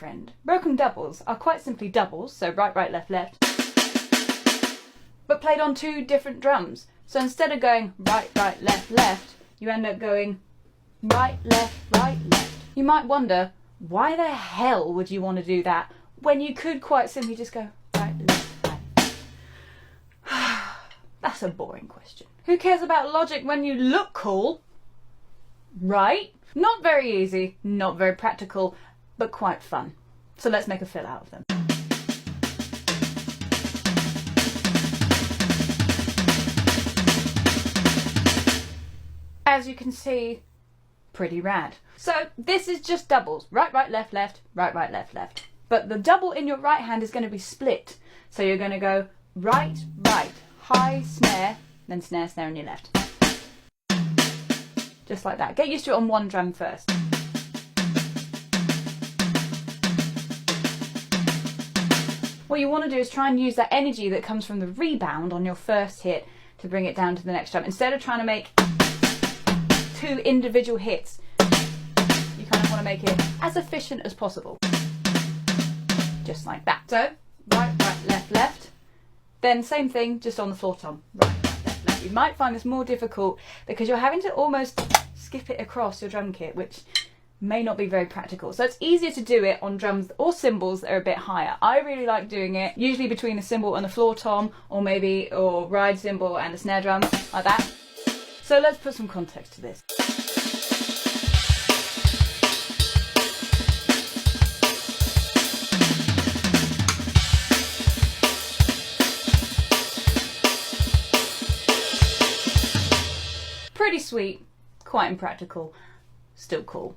friend. Broken doubles are quite simply doubles, so right, right, left, left, but played on two different drums. So instead of going right, right, left, left, you end up going right, left, right, left. You might wonder, why the hell would you want to do that when you could quite simply just go right, left, right? That's a boring question. Who cares about logic when you look cool? Right? Not very easy, not very practical, but quite fun. So let's make a fill out of them. As you can see, pretty rad. So this is just doubles. Right, right, left, left, right, right, left, left. But the double in your right hand is going to be split. So you're going to go right, right, high, snare, then snare, snare on your left. Just like that. Get used to it on one drum first. What you want to do is try and use that energy that comes from the rebound on your first hit to bring it down to the next drum. Instead of trying to make two individual hits, you kind of want to make it as efficient as possible. Just like that. So, right, right, left, left. Then same thing, just on the floor tom. Right, right, left, left. You might find this more difficult because you're having to almost skip it across your drum kit, which may not be very practical. So it's easier to do it on drums or cymbals that are a bit higher. I really like doing it usually between a cymbal and the floor tom, or ride cymbal and a snare drum, like that. So let's put some context to this. Pretty sweet, quite impractical, still cool.